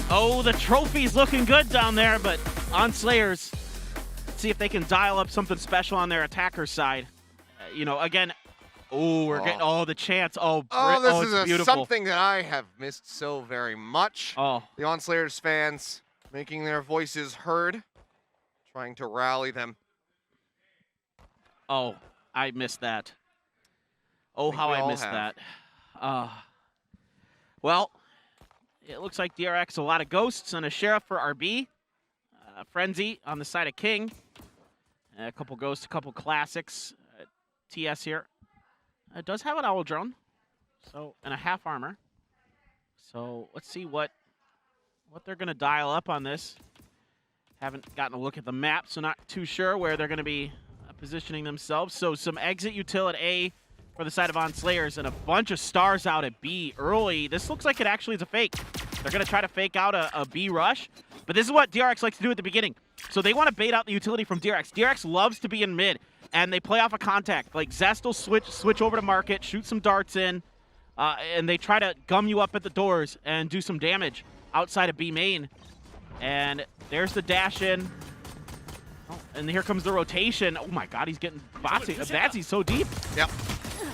Oh, the trophy's looking good down there, but on Slayers, let's see if they can dial up something special on their attacker's side. You know, again, we're getting, the chance. This is beautiful. Something that I have missed so very much. The OnSlayers fans making their voices heard, trying to rally them. Oh, I missed that. Oh, how I missed that. Well, it looks like DRX, a lot of ghosts and a sheriff for RB. Frenzy on the side of King. A couple ghosts, a couple classics. TS here. It does have an owl drone, and a half armor. So let's see what they're going to dial up on this. Haven't gotten a look at the map, so not too sure where they're going to be positioning themselves. So some exit util at A for the side of OnSlayers and a bunch of stars out at B early. This looks like it actually is a fake. They're going to try to fake out a B rush, but this is what DRX likes to do at the beginning. So they want to bait out the utility from DRX. DRX loves to be in mid, and they play off a contact. Like Zest will switch over to market, shoot some darts in, and they try to gum you up at the doors and do some damage outside of B main. And there's the dash in. Oh, and here comes the rotation. Oh my god, he's getting Batsy's so deep. Yep.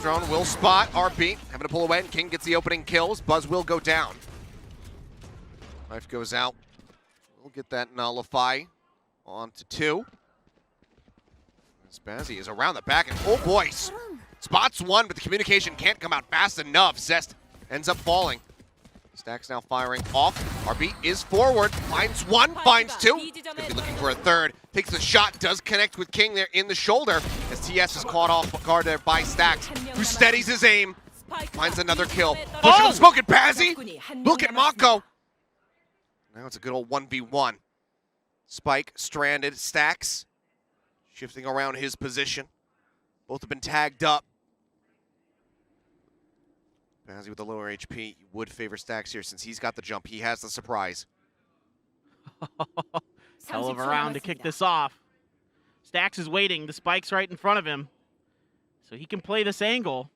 Drone will spot RB, having to pull away, and King gets the opening kills. Buzz will go down. Life goes out. We'll get that nullify on to 2. Spazzy is around the back, and oh boy, spots one, but the communication can't come out fast enough. Zest ends up falling. Stack's now firing off. RB is forward, finds one, finds two. Gonna be looking for a third. Takes the shot, does connect with King there in the shoulder as TS is caught off guard there by Stacks, who steadies his aim, finds another kill. Pushing the smoke at Bazzy. Look at Mako. Now it's a good old 1v1. Spike stranded, Stacks shifting around his position. Both have been tagged up. Bazzy with the lower HP, you would favor Stacks here since he's got the jump. He has the surprise. Hell of a round to kick this off. Stacks is waiting. The spike's right in front of him. So he can play this angle.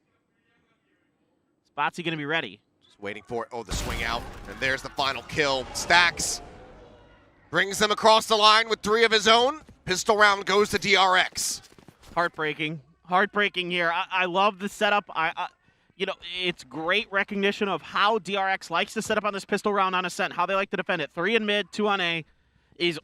Spotsy going to be ready. Just waiting for it. Oh, the swing out. And there's the final kill. Stacks brings them across the line with 3 of his own. Pistol round goes to DRX. Heartbreaking. Heartbreaking here. I love the setup. You know, it's great recognition of how DRX likes to set up on this pistol round on Ascent, how they like to defend it. 3 in mid, 2 on A is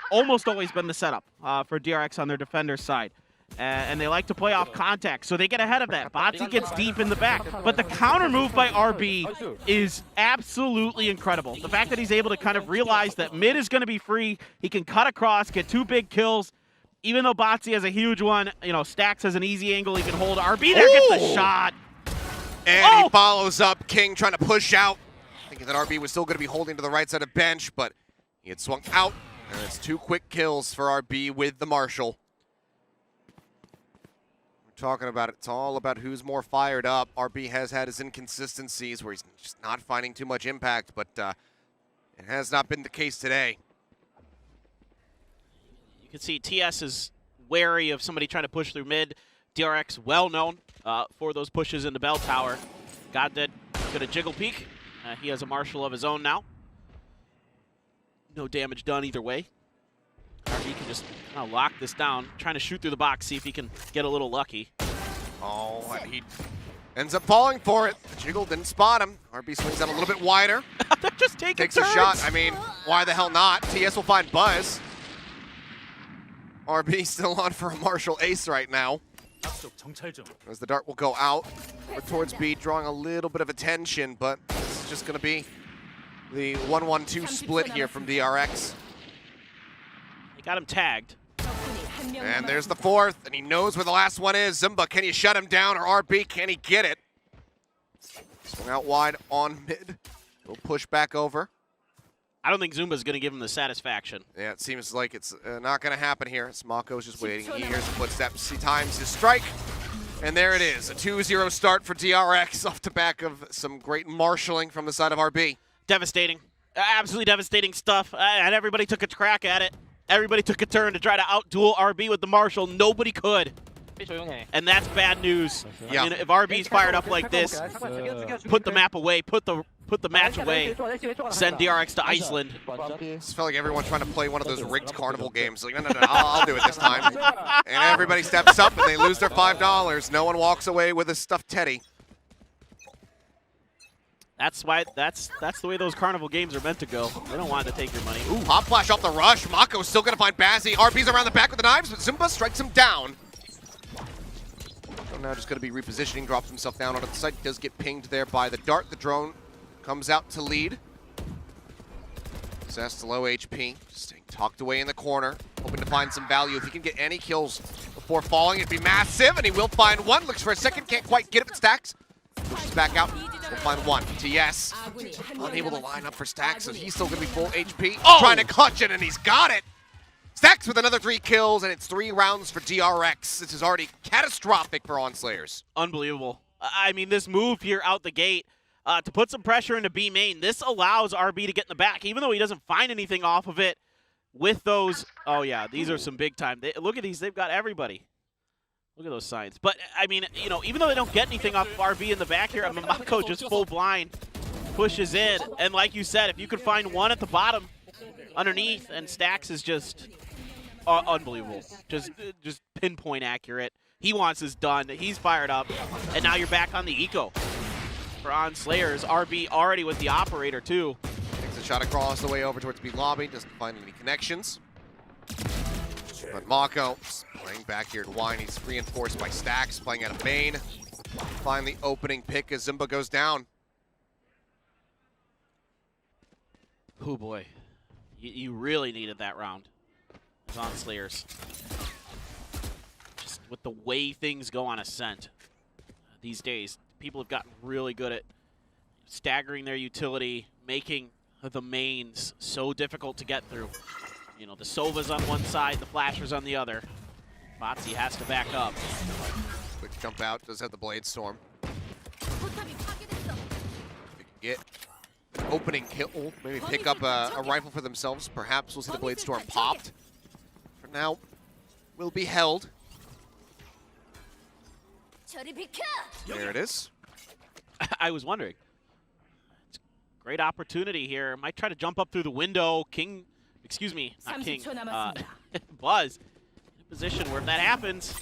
almost always been the setup for DRX on their defender side. And they like to play off contact, so they get ahead of that. Batsy gets deep in the back. But the counter move by RB is absolutely incredible. The fact that he's able to kind of realize that mid is going to be free, he can cut across, get 2 big kills. Even though Batsy has a huge one, you know, Stacks has an easy angle he can hold. RB there gets the shot. And he follows up. King trying to push out, thinking that RB was still going to be holding to the right side of bench, but he had swung out. And it's 2 quick kills for RB with the Marshall. We're talking about it. It's all about who's more fired up. RB has had his inconsistencies where he's just not finding too much impact, but it has not been the case today. You can see TS is wary of somebody trying to push through mid. DRX well known for those pushes into Bell Tower. God did get a jiggle peek. He has a Marshall of his own now. No damage done either way. RB can just kind of lock this down, trying to shoot through the box, see if he can get a little lucky. Oh, and he ends up falling for it. The jiggle didn't spot him. RB swings out a little bit wider. They're just taking Takes turns. a shot. I mean, why the hell not? TS will find Buzz. RB still on for a Marshall ace right now. As the dart will go out or towards B, drawing a little bit of attention, but this is just going to be the 1-1-2 split here from DRX. They got him tagged. And there's the 4th, and he knows where the last one is. Zumba, can you shut him down, or RB, can he get it? Swung out wide on mid. He'll push back over. I don't think Zumba's going to give him the satisfaction. Yeah, it seems like it's not going to happen here. Smako's just waiting. He hears the footsteps. He times his strike. And there it is. A 2-0 start for DRX off the back of some great marshalling from the side of RB. Devastating. Absolutely devastating stuff. And everybody took a crack at it. Everybody took a turn to try to out-duel RB with the Marshall. Nobody could. And that's bad news. Yeah. I mean, if RB's fired up like this, put the map away, put the put the match away, send DRX to Iceland. Just felt like everyone trying to play one of those rigged carnival games. Like, no, I'll do it this time. And everybody steps up and they lose their $5. No one walks away with a stuffed teddy. That's why. That's the way those carnival games are meant to go. They don't want to take your money. Ooh. Pop flash off the rush. Mako's still going to find Bazzi. RB's around the back with the knives, but Zimba strikes him down. So now just going to be repositioning, drops himself down onto the site. Does get pinged there by the dart. The drone comes out to lead. Zest low HP, staying tucked away in the corner, hoping to find some value. If he can get any kills before falling, it'd be massive, and he will find one. Looks for a second, can't quite get it, but Stacks pushes back out. We'll find one. TS unable to line up for Stacks, so he's still going to be full HP. Oh! Trying to clutch it, and he's got it. Stacks with another 3 kills, and it's 3 rounds for DRX. This is already catastrophic for OnSlayers. Unbelievable. I mean, this move here out the gate to put some pressure into B main, this allows RB to get in the back, even though he doesn't find anything off of it with those. Oh, yeah, these are some big time. Look at these. They've got everybody. Look at those signs. But, I mean, you know, even though they don't get anything off of RB in the back here, Mako just full blind pushes in. And like you said, if you could find one at the bottom underneath, and Stacks is just unbelievable. Just pinpoint accurate. He wants this done. He's fired up. And now you're back on the eco for OnSlayers. RB already with the operator, too. Takes a shot across the way over towards B lobby. Doesn't find any connections. But Mako playing back here to Wine. He's reinforced by Stacks, playing out of main. Find the opening pick as Zimba goes down. Oh boy, you really needed that round as OnSlayers. Just with the way things go on Ascent these days, people have gotten really good at staggering their utility, making the mains so difficult to get through. You know, the Sova's on one side, the Flasher's on the other. Bazzi has to back up. Quick jump out, does have the Blade Storm. Get an opening kill, maybe pick up a rifle for themselves. Perhaps we'll see the Blade Storm popped. For now, will be held. There it is. I was wondering. It's a great opportunity here. Might try to jump up through the window. King. Excuse me, not King, Buzz, in a position where if that happens.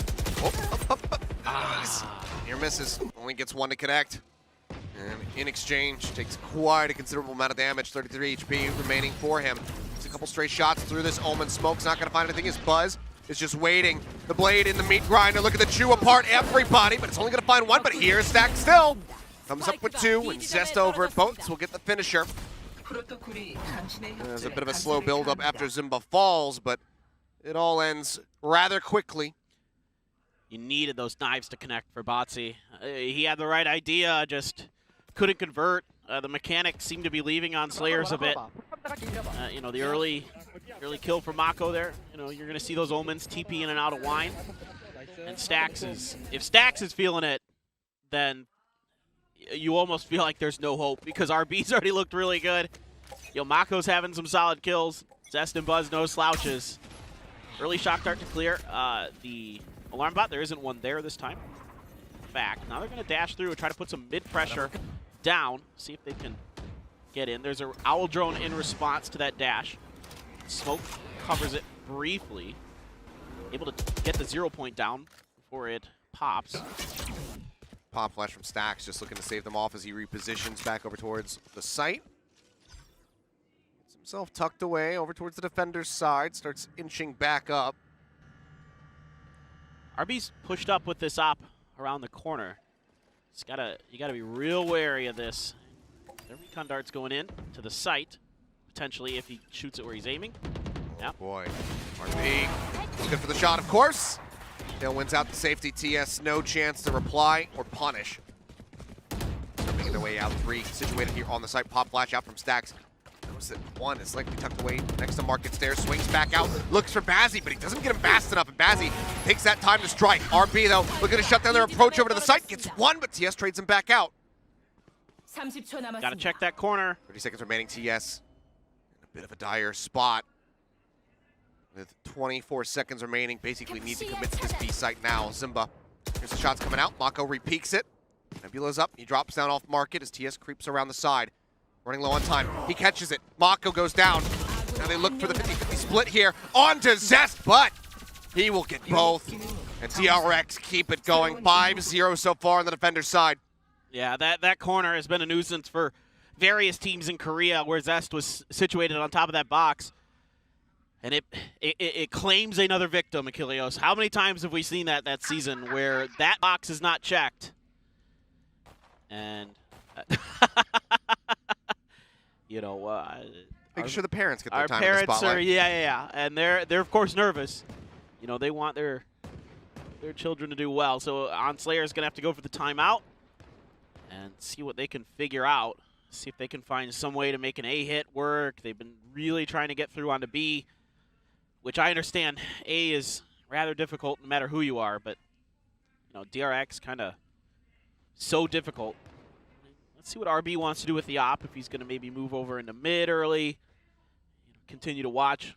Near misses, only gets 1 to connect. And in exchange, takes quite a considerable amount of damage, 33 HP remaining for him. It's a couple straight shots through this. Omen Smoke's not gonna find anything. His Buzz is just waiting. The blade in the meat grinder, look at the chew apart everybody, but it's only gonna find 1, but here's Stack still. Comes up with 2, and Zest over at boats will get the finisher. There's a bit of a slow build-up after Zimba falls, but it all ends rather quickly. You needed those knives to connect for Bazzi. He had the right idea, just couldn't convert. The mechanics seem to be leaving OnSlayers a bit. You know, the early kill for Mako there. You know, you're going to see those Omens TP in and out of Wine. And Stacks is, if Stacks is feeling it, then you almost feel like there's no hope because RB's already looked really good. Yo, Mako's having some solid kills. Zest and Buzz, no slouches. Early shock dart to clear. The alarm bot, there isn't one there this time. Back. Now they're going to dash through and try to put some mid-pressure down. See if they can get in. There's an owl drone in response to that dash. Smoke covers it briefly. Able to get the 0 point down before it pops. Pop flash from Stacks, just looking to save them off as he repositions back over towards the site. Gets himself tucked away over towards the defender's side, starts inching back up. RB's pushed up with this op around the corner. You gotta be real wary of this. The recon dart's going in to the site, potentially if he shoots it where he's aiming. Oh yep. Boy, RB good for the shot, of course. Tail wins out to safety. TS, no chance to reply or punish. They're making their way out. 3 situated here on the site. Pop flash out from Stacks. Notice that 1 is likely tucked away next to Market Stairs. Swings back out. Looks for Bazzi, but he doesn't get him fast enough. And Bazzi takes that time to strike. RB, though, looking to shut down their approach over to the site. Gets 1, but TS trades him back out. Gotta check that corner. 30 seconds remaining. TS in a bit of a dire spot. With 24 seconds remaining, basically need to commit to this B site now. Zimba, here's the shots coming out. Mako repeaks it. Nebula's up. He drops down off Market as TS creeps around the side. Running low on time. He catches it. Mako goes down. Now they look for the 50-50 split here. On to Zest, but he will get both. And DRX keep it going. 5-0 so far on the defender's side. Yeah, that corner has been a nuisance for various teams in Korea where Zest was situated on top of that box. And it claims another victim, Achilleos. How many times have we seen that season where that box is not checked? And, you know, Making sure the parents get their our time in the parents spotlight. are, yeah. And they're of course nervous. You know, they want their children to do well. So OnSlayer is going to have to go for the timeout and see what they can figure out. See if they can find some way to make an A hit work. They've been really trying to get through onto B, which I understand A is rather difficult no matter who you are, but you know, DRX kind of so difficult. Let's see what RB wants to do with the op, if he's going to maybe move over into mid early. You know, continue to watch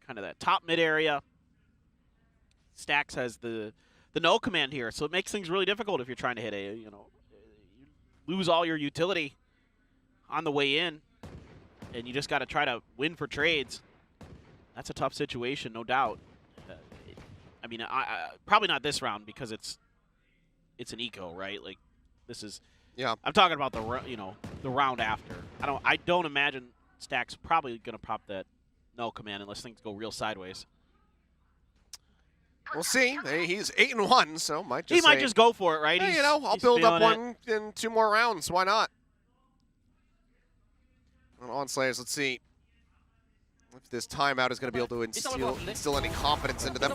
kind of that top mid area. Stax has the no command here, so it makes things really difficult if you're trying to hit A. You know, you lose all your utility on the way in, and you just got to try to win for trades. That's a tough situation, no doubt. I mean, probably not this round because it's an eco, right? Like, this is. Yeah. I'm talking about the round after. I don't imagine Stack's probably gonna pop that no command unless things go real sideways. We'll see. Hey, he's 8-1, so might just. He might just go for it, right? Hey, you know, I'll build up one in 2 more rounds. Why not? On Slayers, let's see if this timeout is going to be able to instill any confidence into them.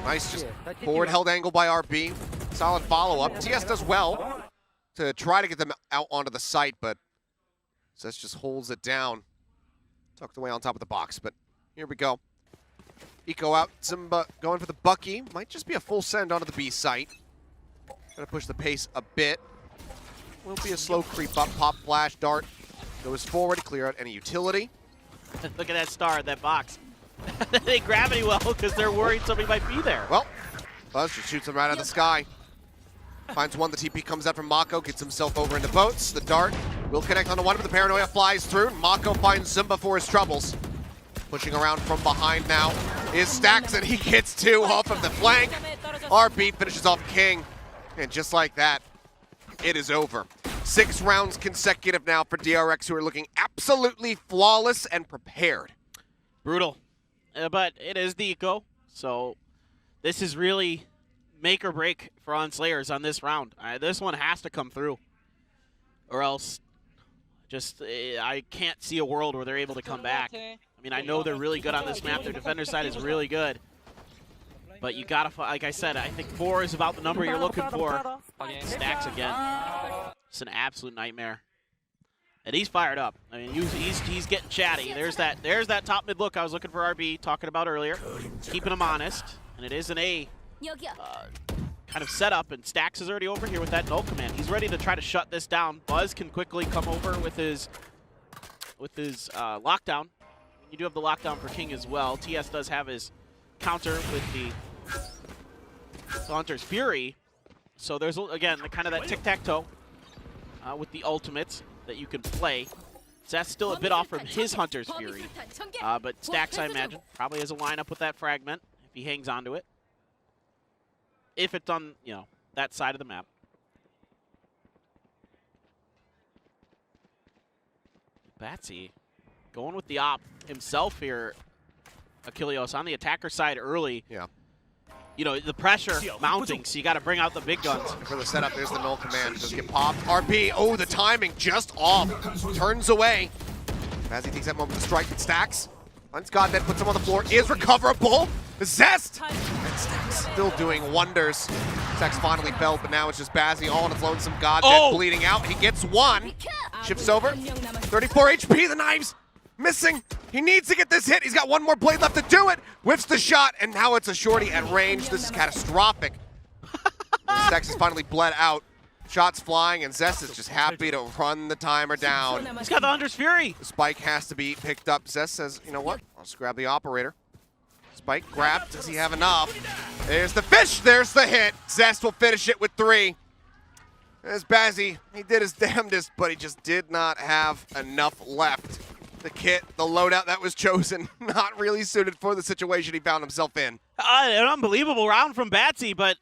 Nice, just forward held angle by RB. Solid follow-up. TS does well to try to get them out onto the site, but Zest just holds it down. Tucked away on top of the box, but here we go. Eco out, Zimba going for the Bucky. Might just be a full send onto the B site. Gonna push the pace a bit. Will be a slow creep up, pop, flash, dart. Goes forward to clear out any utility. Look at that star in that box. They gravity well because they're worried somebody might be there. Well, Buzz just shoots him right out of the sky. Finds one, the TP comes out from Mako, gets himself over into boats. The dart will connect onto one, but the paranoia flies through. Mako finds Zimba for his troubles. Pushing around from behind now is Stax, and he gets 2 off of the flank. RB finishes off King, and just like that, it is over. 6 rounds consecutive now for DRX, who are looking absolutely flawless and prepared. Brutal. But it is the eco, so this is really make or break for OnSlayers on this round. This one has to come through, or else just I can't see a world where they're able to come back. I mean, I know they're really good on this map. Their defender side is really good. But you gotta, like I said, I think 4 is about the number you're looking for. Stacks again. It's an absolute nightmare. And he's fired up. I mean, he's getting chatty. There's that top mid look I was looking for RB talking about earlier. Keeping him honest. And it is an A kind of setup, and Stax is already over here with that null command. He's ready to try to shut this down. Buzz can quickly come over with his lockdown. You do have the lockdown for King as well. TS does have his counter with the Hunter's Fury. So there's, again, kind of that tic-tac-toe with the ultimates that you can play. So that's still a bit off from his Hunter's Fury. But Stax, I imagine, probably has a lineup with that fragment if he hangs onto it. If it's on, you know, that side of the map. Batsy going with the op himself here, Achilleos, on the attacker side early. Yeah. You know, the pressure mounting, so you got to bring out the big guns. And for the setup, there's the null command. Does get popped. RB, oh, the timing just off. Turns away. As he takes that moment to strike, it Stacks. Finds Goddead, puts him on the floor, is recoverable. Zest! And Stacks still doing wonders. Stacks finally fell, but now it's just Bazzi all on its lonesome. Goddead bleeding out. He gets 1. Shifts over. 34 HP, the knives missing. He needs to get this hit. He's got 1 more blade left to do it. Whiffs the shot, and now it's a shorty at range. This is catastrophic. Stacks is finally bled out. Shots flying, and Zest is just happy to run the timer down. He's got the Hunter's Fury. The spike has to be picked up. Zest says, you know what? I'll just grab the operator. Spike grabbed. Does he have enough? There's the fish. There's the hit. Zest will finish it with 3. As Bazzi, he did his damnedest, but he just did not have enough left. The kit, the loadout that was chosen, not really suited for the situation he found himself in. An unbelievable round from Batsy, but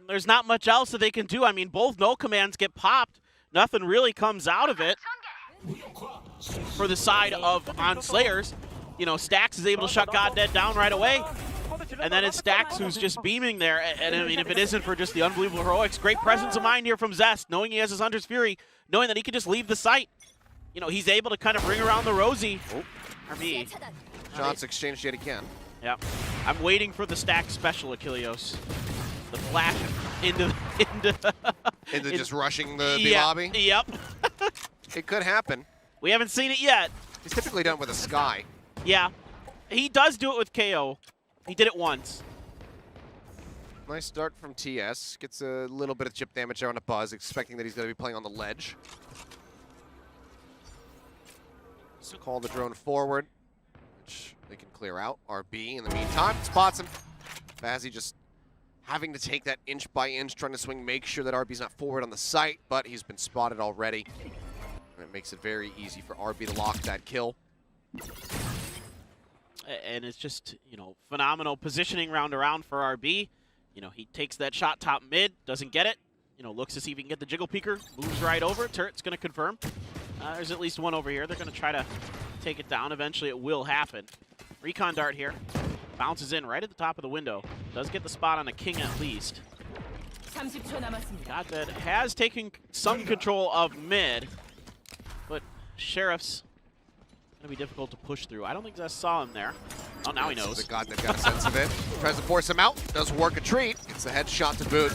there's not much else that they can do. I mean, both no commands get popped. Nothing really comes out of it for the side of On Slayers. You know, Stax is able to shut God Dead down right away. And then it's Stax who's just beaming there. And I mean, if it isn't for just the unbelievable heroics, great presence of mind here from Zest, knowing he has his Hunter's Fury, knowing that he can just leave the site. You know, he's able to kind of bring around the Rosie. Oh, RB. Shots exchanged yet again. Yep. I'm waiting for the Stax special, Achilleos. The flash into just rushing the B lobby? Yep. It could happen. We haven't seen it yet. He's typically done with a Sky. Yeah. He does do it with KO. He did it once. Nice start from TS. Gets a little bit of chip damage there on a Buzz, expecting that he's going to be playing on the ledge. So call the drone forward, which they can clear out. RB in the meantime spots him. Bazzi just having to take that inch by inch, trying to swing, make sure that RB's not forward on the site, but he's been spotted already. And it makes it very easy for RB to lock that kill. And it's just, you know, phenomenal positioning round around for RB. You know, he takes that shot top mid, doesn't get it. You know, looks to see if he can get the jiggle peeker, moves right over. Turret's going to confirm. There's at least one over here. They're going to try to take it down. Eventually, it will happen. Recon dart here. Bounces in right at the top of the window. Does get the spot on a King at least. God Dead has taken some control of mid, but Sheriff's going to be difficult to push through. I don't think Zest saw him there. Oh, now he knows. The God Dead got a sense of it. Tries to force him out. Does work a treat. Gets the headshot to boot.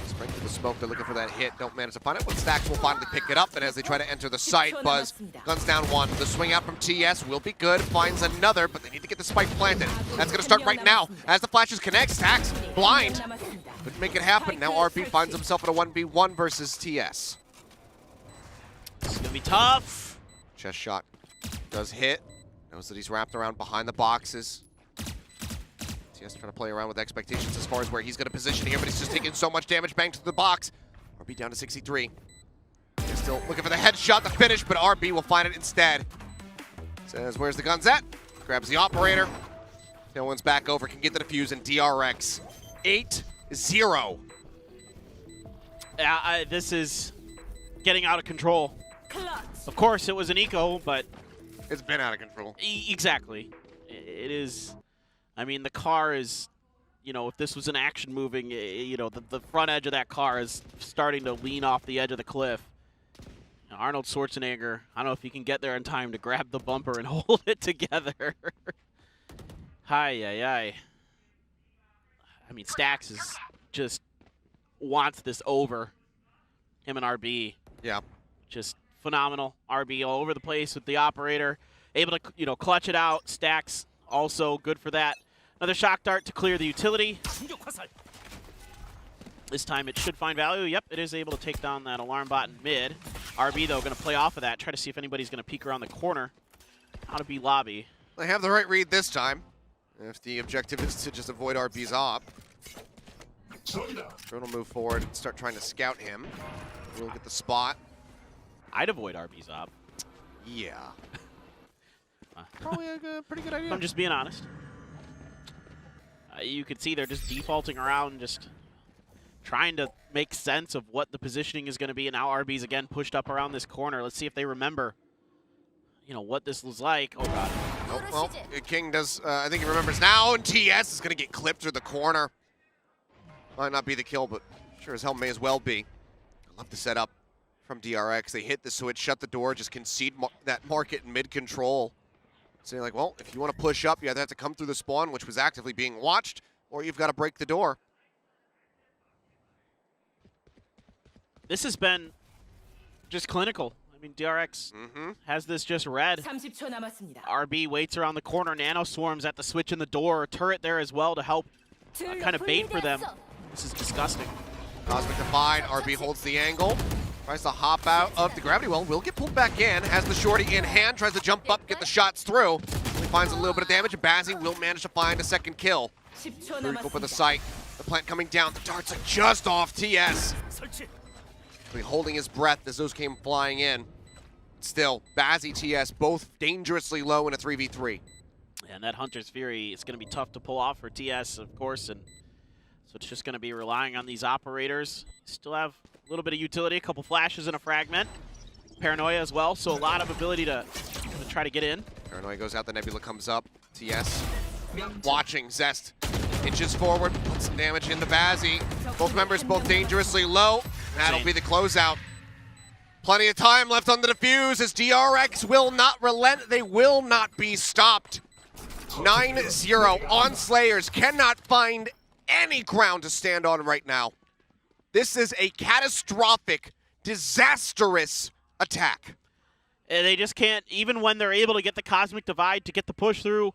Spring through the smoke. They're looking for that hit. Don't manage to find it. But Stax will finally pick it up. And as they try to enter the site, Buzz guns down one. The swing out from TS will be good. Finds another, but they need to get the spike planted. That's going to start right now. As the flashes connect, Stax blind. Couldn't make it happen. Now RB finds himself in a 1v1 versus TS. This is going to be tough. Chest shot does hit. Knows that he's wrapped around behind the boxes. TS trying to play around with expectations as far as where he's going to position here, but he's just taking so much damage. Bang to the box. RB down to 63. He's still looking for the headshot to finish, but RB will find it instead. Says, where's the guns at? Grabs the operator. Tailwind's back over, can get the defuse, and DRX 8-0. Yeah, this is getting out of control. Of course, it was an eco, but it's been out of control. Exactly. It is. I mean, the car is, you know, if this was an action moving, you know, the front edge of that car is starting to lean off the edge of the cliff. Now, Arnold Schwarzenegger, I don't know if he can get there in time to grab the bumper and hold it together. Hi. I mean, Stax is just wants this over. Him and RB. Yeah. Just phenomenal. RB all over the place with the operator. Able to, you know, clutch it out. Stax also good for that. Another shock dart to clear the utility. This time it should find value. Yep, it is able to take down that alarm bot in mid. RB, though, going to play off of that. Try to see if anybody's going to peek around the corner. Out of B lobby. They have the right read this time. If the objective is to just avoid RB's op. Drone will move forward and start trying to scout him. We'll get the spot. I'd avoid RB's op. Yeah. Probably a pretty good idea. I'm just being honest. You can see they're just defaulting around, just trying to make sense of what the positioning is going to be. And now RB's again pushed up around this corner. Let's see if they remember, you know, what this was like. Oh, God. Oh, well, King does, I think he remembers now, and TS is going to get clipped through the corner. Might not be the kill, but sure as hell may as well be. I love the setup from DRX. They hit the switch, shut the door, just concede that market in mid-control. So you're like, well, if you want to push up, you either have to come through the spawn, which was actively being watched, or you've got to break the door. This has been just clinical. I mean, DRX has this just read. RB waits around the corner. Nano swarms at the switch in the door. Turret there as well to help kind of bait for them. This is disgusting. Cosmic Divide. RB holds the angle. Tries to hop out of the gravity well. Will get pulled back in. Has the shorty in hand. Tries to jump up, get the shots through. He finds a little bit of damage, and Bazzi will manage to find a second kill. Go for the site. The plant coming down. The darts are just off TS. holding his breath as those came flying in. Still, Bazzi, TS, both dangerously low in a 3v3. And that Hunter's Fury is going to be tough to pull off for TS, of course, and so it's just going to be relying on these operators. Still have a little bit of utility, a couple flashes and a fragment. Paranoia as well, so a lot of ability to try to get in. Paranoia goes out, the Nebula comes up. TS watching, Zest inches forward, puts some damage into Bazzi. Both members both dangerously low. That'll be the closeout. Plenty of time left on the defuse as DRX will not relent. They will not be stopped. 9-0 on Slayers. Cannot find any ground to stand on right now. This is a catastrophic, disastrous attack. And they just can't, even when they're able to get the Cosmic Divide to get the push through,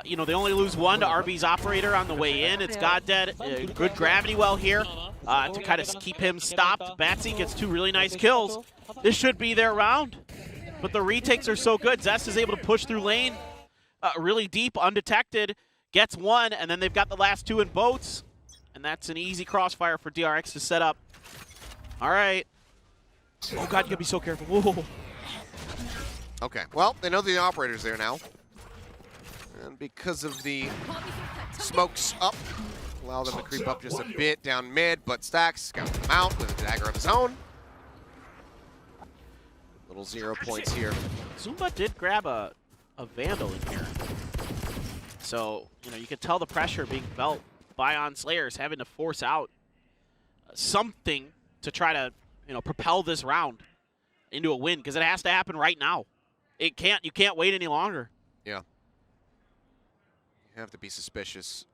you know, they only lose one to RB's operator on the way in. It's GodDead. Good gravity well here to kind of keep him stopped. Batsy gets 2 really nice kills. This should be their round. But the retakes are so good. Zest is able to push through lane really deep, undetected, gets 1, and then they've got the last 2 in boats. And that's an easy crossfire for DRX to set up. All right. Oh, God, you gotta be so careful. Whoa. Okay, well, they know the operator's there now. And because of the smokes up, allow them to creep up just a bit down mid, but Stacks scouts them out with a dagger of his own. Little 0 points here. Zumba did grab a Vandal in here. So, you know, you could tell the pressure being felt by On Slayers having to force out something to try to, you know, propel this round into a win, because it has to happen right now. You can't wait any longer. Yeah. You have to be suspicious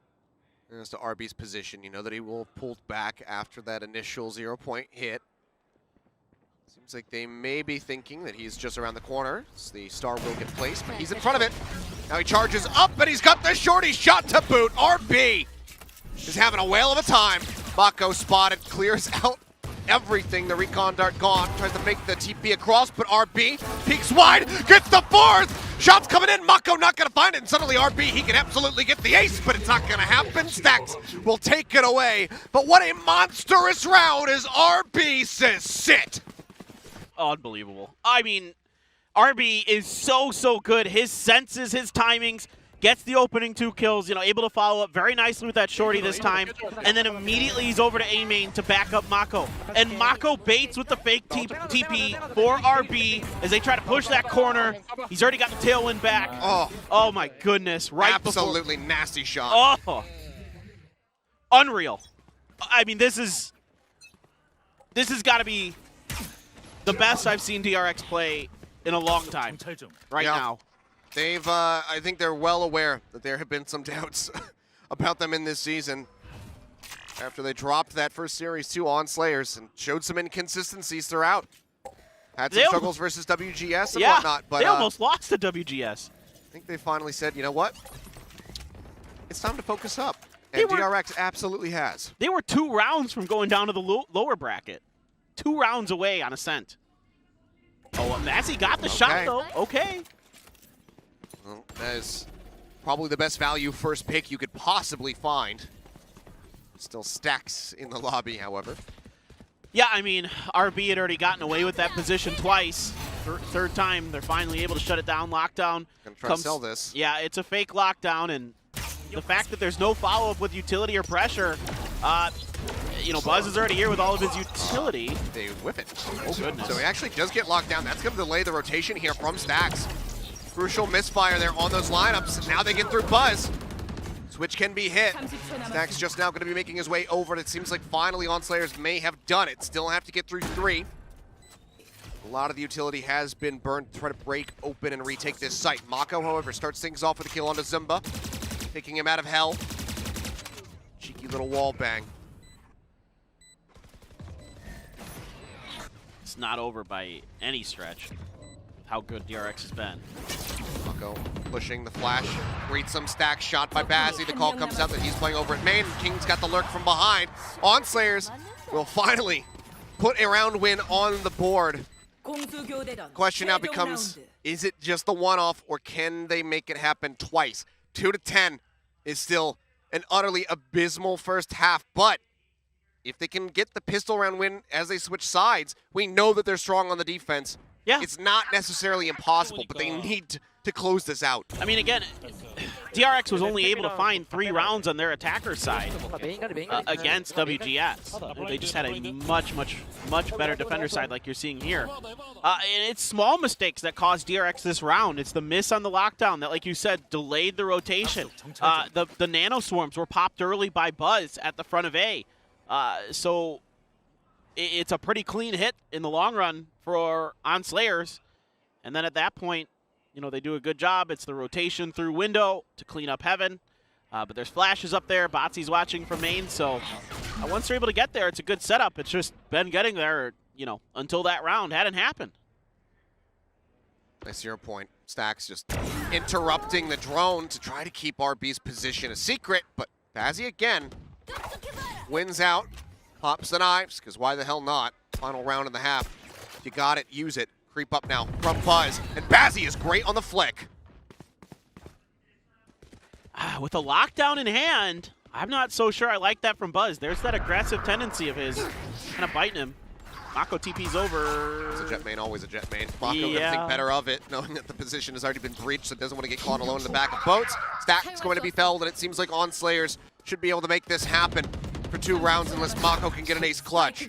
as to RB's position. You know that he will have pulled back after that initial 0 point hit. Seems like they may be thinking that he's just around the corner. So the star will get placed, but he's in front of it. Now he charges up, and he's got the shorty shot to boot. RB is having a whale of a time. Mako spotted, clears out everything. The recon dart gone. Tries to make the TP across, but RB peeks wide, gets the 4th. Shots coming in. Mako not going to find it, and suddenly RB, he can absolutely get the ace, but it's not going to happen. Stacks will take it away. But what a monstrous round as RB says sit. Unbelievable. I mean, RB is so good. His senses, his timings, gets the opening 2 kills, you know, able to follow up very nicely with that shorty this time, and then immediately he's over to A main to back up Mako. And Mako baits with the fake TP for RB as they try to push that corner. He's already got the tailwind back. Oh my goodness. Right Absolutely nasty shot. Oh. Unreal. I mean, this has got to be the best I've seen DRX play in a long time right now. They've, I think they're well aware that there have been some doubts about them in this season after they dropped that first series to On Slayers and showed some inconsistencies throughout. Had some struggles versus WGS and whatnot, but they almost lost to WGS. I think they finally said, you know what? It's time to focus up. And DRX absolutely has. They were 2 rounds from going down to the lower bracket. 2 rounds away on Ascent. Oh, Massey got the shot, though. Okay. Well, that is probably the best value first pick you could possibly find. Still Stacks in the lobby, however. Yeah, I mean, RB had already gotten away with that position twice. Third time, they're finally able to shut it down. Lockdown. Gonna try to sell this. Yeah, it's a fake lockdown, and the fact that there's no follow-up with utility or pressure, you know, Buzz is already here with all of his utility. They whip it. Oh, goodness. So he actually does get locked down. That's going to delay the rotation here from Stacks. Crucial misfire there on those lineups. Now they get through Buzz. Switch can be hit. Stacks just now going to be making his way over. It seems like finally On Slayers may have done it. Still have to get through 3. A lot of the utility has been burned to try to break open and retake this site. Mako, however, starts things off with a kill onto Zumba, taking him out of hell. Cheeky little wall bang. It's not over by any stretch. How good DRX has been. Mako pushing the flash, reads some stack shot by Bazzi. The call comes out that he's playing over at main. King's got the lurk from behind. On Slayers will finally put a round win on the board. Question now becomes, is it just the one-off or can they make it happen twice? 2-10 is still an utterly abysmal first half, but if they can get the pistol round win as they switch sides, we know that they're strong on the defense. Yeah. It's not necessarily impossible, but they need to close this out. I mean, again, DRX was only able to find 3 rounds on their attacker side against WGS. They just had a much better defender side like you're seeing here. And it's small mistakes that caused DRX this round. It's the miss on the lockdown that, like you said, delayed the rotation. The nano swarms were popped early by Buzz at the front of A. So it's a pretty clean hit in the long run for on Slayers. And then at that point, you know, they do a good job. It's the rotation through window to clean up heaven. But there's flashes up there. Botsy's watching from main. So once they're able to get there, it's a good setup. It's just been getting there, you know, until that round hadn't happened. Nice 0 point. Stacks just interrupting the drone to try to keep RB's position a secret. But Bazzi again wins out. Pops the knives, because why the hell not? Final round in the half. You got it, use it. Creep up now from Buzz, and Bazzi is great on the flick. With a lockdown in hand, I'm not so sure I like that from Buzz. There's that aggressive tendency of his, kind of biting him. Mako TP's over. It's a jet main, always a jet main. Mako gonna think better of it, knowing that the position has already been breached, so doesn't want to get caught alone in the back of boats. Stack's going to be felled, and it seems like On Slayers should be able to make this happen for 2 rounds unless Mako can get an ace clutch.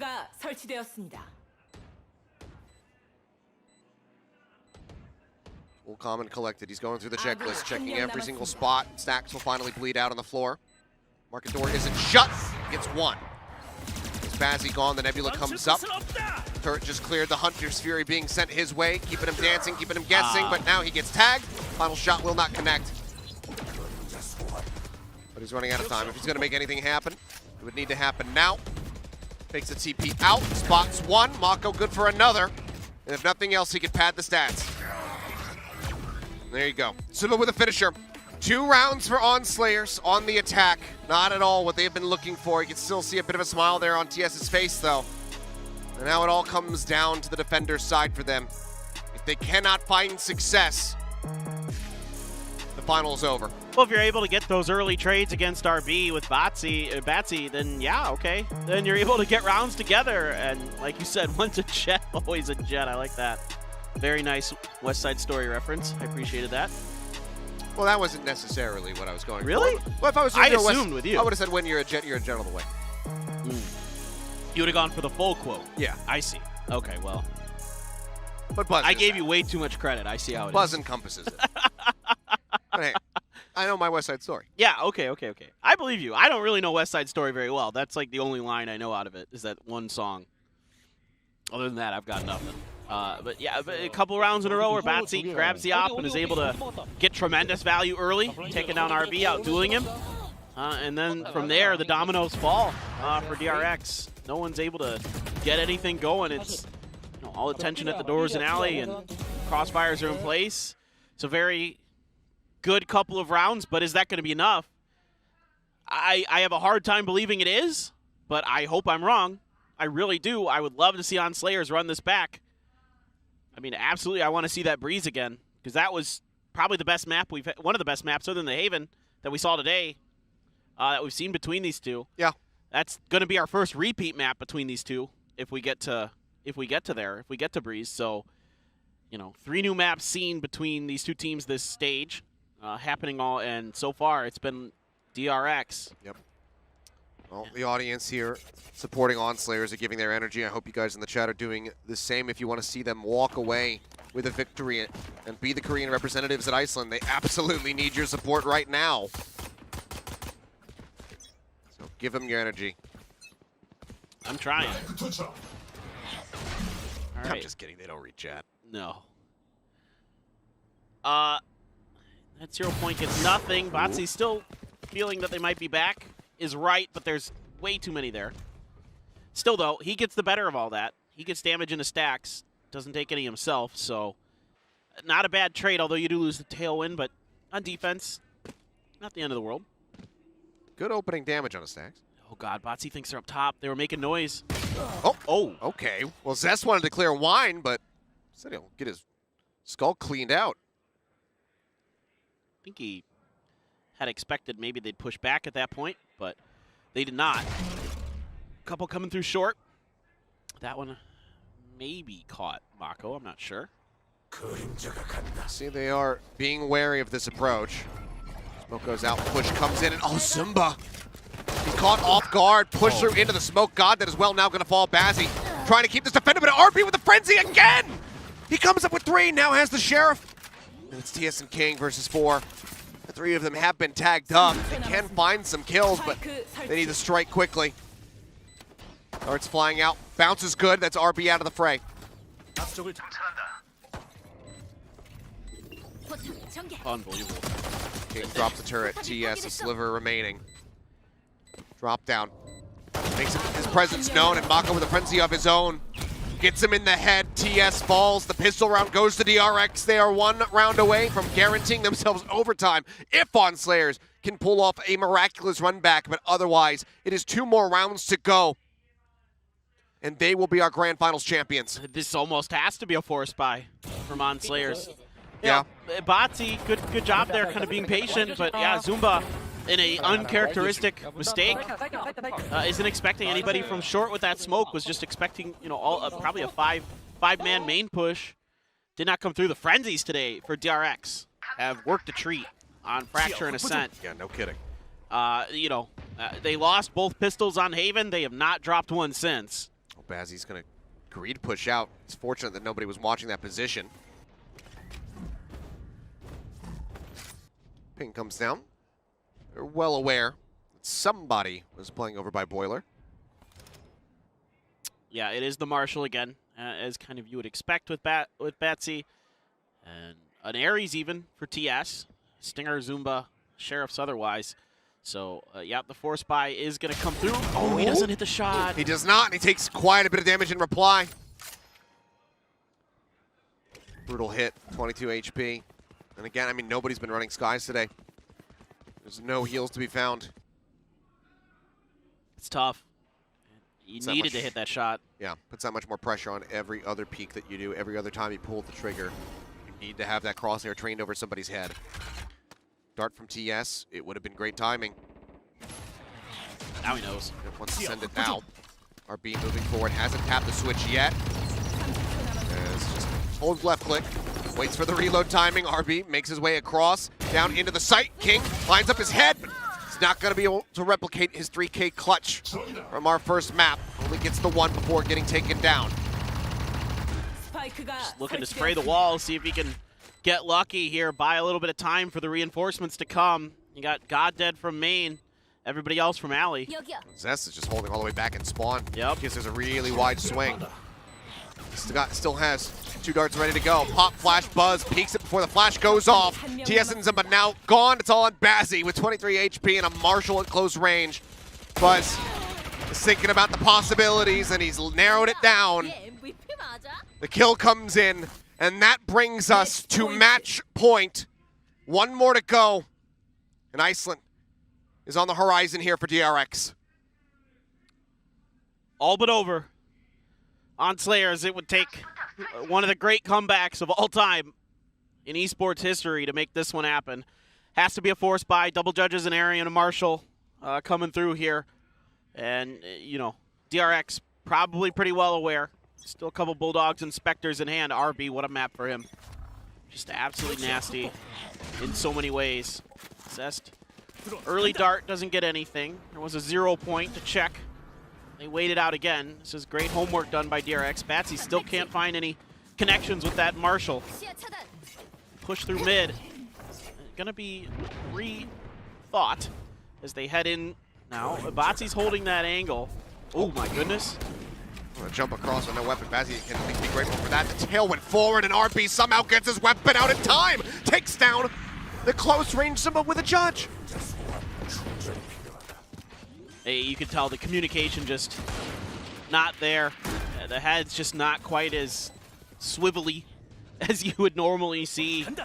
All calm and collected. He's going through the checklist, checking every single spot. Stacks will finally bleed out on the floor. Market door isn't shut. Gets 1. As Bazzi gone, the Nebula comes up. Turret just cleared. The Hunter's Fury being sent his way, keeping him dancing, keeping him guessing, but now he gets tagged. Final shot will not connect. But he's running out of time. If he's going to make anything happen, it would need to happen now. Takes the TP out, spots 1. Mako good for another. And if nothing else, he could pad the stats. There you go. Suba with a finisher. 2 rounds for On Slayers on the attack. Not at all what they've been looking for. You can still see a bit of a smile there on TS's face, though. And now it all comes down to the defender's side for them. If they cannot find success, the final is over. Well, if you're able to get those early trades against RB with Batsy, then yeah, okay. Then you're able to get rounds together. And like you said, once a jet, always a jet. I like that. Very nice West Side Story reference. I appreciated that. Well, that wasn't necessarily what I was going really? for. Well, if I was I assumed with you. I would have said when you're a jet all the way. You would have gone for the full quote. Yeah. I see. Okay, well. But Buzz I gave you way too much credit. I see how it Buzz is. encompasses it. But hey, I know my West Side Story. Yeah, okay. I believe you. I don't really know West Side Story very well. That's like the only line I know out of it is that one song. Other than that, I've got nothing. But yeah, a couple rounds in a row where Batsy grabs the op and is able to get tremendous value early, taking down RB, outdueling him. And then from there, the dominoes fall for DRX. No one's able to get anything going. It's all attention at the doors and alley, and crossfires are in place. It's a very good couple of rounds, but is that going to be enough? I have a hard time believing it is, but I hope I'm wrong. I really do. I would love to see On Slayers run this back. I mean, absolutely, I want to see that breeze again, because that was probably the best map we've had, one of the best maps other than the Haven that we saw today that we've seen between these two. Yeah. That's going to be our first repeat map between these two if we get to Breeze. So, 3 new maps seen between these two teams this stage happening all, and so far it's been DRX. Yep. Well, the audience here supporting On Slayers are giving their energy. I hope you guys in the chat are doing the same. If you want to see them walk away with a victory and be the Korean representatives at Iceland, they absolutely need your support right now. So give them your energy. I'm trying. All right. I'm just kidding. They don't read chat. No. That 0 point gets nothing. Batsy's still feeling that they might be back. Is right, but there's way too many there. Still, though, he gets the better of all that. He gets damage into stacks. Doesn't take any himself, so not a bad trade, although you do lose the tailwind, but on defense, not the end of the world. Good opening damage on a stacks. Oh, God, Batsy thinks they're up top. They were making noise. Oh, okay. Well, Zest wanted to clear wine, but said he'll get his skull cleaned out. I think he had expected maybe they'd push back at that point, but they did not. Couple coming through short. That one maybe caught Mako, I'm not sure. See, they are being wary of this approach. Smoke goes out, push comes in, and oh, Zumba. He's caught off guard, pushed through into the smoke. God, that is well now gonna fall. Bazzi trying to keep this defender, but RB with the frenzy again! He comes up with 3, now has the Sheriff. And it's TS and King versus 4. The 3 of them have been tagged up. They can find some kills, but they need to strike quickly. Darts flying out, bounces good, that's RB out of the fray. Unbelievable. King drops the turret, TS, a sliver remaining. Drop down. Makes his presence known, and Mako with a frenzy of his own. Gets him in the head, TS falls, the pistol round goes to DRX. They are 1 round away from guaranteeing themselves overtime if ONS Slayers can pull off a miraculous run back, but otherwise, it is 2 more rounds to go. And they will be our grand finals champions. This almost has to be a forced buy from ONS Slayers. Yeah. Batsy, good job there, kind of being patient, but yeah, Zumba in a uncharacteristic mistake. Isn't expecting anybody from short with that smoke, was just expecting, you know, probably a five-man main push. Did not come through. The frenzies today for DRX have worked a treat on Fracture and Ascent. Yeah, no kidding. You know, they lost both pistols on Haven. They have not dropped one since. Oh, Bazzi's gonna agree to push out. It's fortunate that nobody was watching that position. Ping comes down. They're well aware that somebody was playing over by Boiler. Yeah, it is the Marshal again, as kind of you would expect with Batsy. And an Ares even for TS. Stinger, Zumba, Sheriffs otherwise. So, yeah, the force buy is going to come through. Oh, he doesn't hit the shot. He does not, and he takes quite a bit of damage in reply. Brutal hit, 22 HP. And again, I mean, nobody's been running skies today. There's no heals to be found. It's tough. You needed to hit that shot. Yeah, puts that much more pressure on every other peek that you do, every other time you pull the trigger. You need to have that crosshair trained over somebody's head. Dart from TS, it would have been great timing. Now he knows. It wants to send it now. RB moving forward, hasn't tapped the switch yet. Just holds left click, waits for the reload timing. RB makes his way across, down into the site. King lines up his head, but he's not going to be able to replicate his 3K clutch from our first map. Only gets the 1 before getting taken down. Just looking to spray the wall, see if he can get lucky here, buy a little bit of time for the reinforcements to come. You got God Dead from main, everybody else from alley. Zest is just holding all the way back in spawn. Yep. Because there's a really wide swing. Still has 2 darts ready to go. Pop, flash, buzz, peeks it before the flash goes off. TS and Zumba now gone. It's all on Bazzi with 23 HP and a Marshal at close range. Buzz is thinking about the possibilities, and he's narrowed it down. The kill comes in, and that brings us to match point. 1 more to go. And Iceland is on the horizon here for DRX. All but over. On Slayers, it would take one of the great comebacks of all time in esports history to make this one happen. Has to be a force buy. Double judges, an Arian, and a Marshal coming through here. And, you know, DRX probably pretty well aware. Still a couple Bulldogs and Spectres in hand. RB, what a map for him. Just absolutely nasty in so many ways. Zest. Early dart doesn't get anything. There was a 0 point to check. They waited out again. This is great homework done by DRX. Batsy still can't find any connections with that Marshal. Push through mid. Gonna be rethought as they head in now. Batsy's holding that angle. Oh my goodness. Jump across with no weapon. Bazzi can at least be grateful for that. The tail went forward, and RB somehow gets his weapon out in time. Takes down the close range Zumba with a judge. Hey, you can tell the communication just not there. The head's just not quite as swivelly as you would normally see. You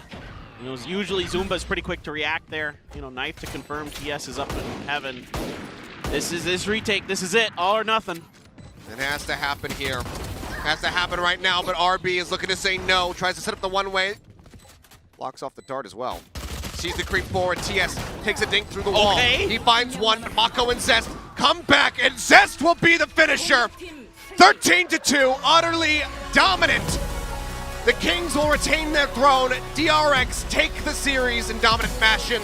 know, usually Zumba's pretty quick to react there. You know, knife to confirm. TS is up in heaven. This is this retake. This is it. All or nothing. It has to happen here. Has to happen right now, but RB is looking to say no. Tries to set up the one-way. Blocks off the dart as well. Sees the creep forward. TS takes a dink through the wall. Okay. He finds one, but Mako and Zest come back, and Zest will be the finisher. 13-2, utterly dominant. The Kings will retain their throne. DRX take the series in dominant fashion.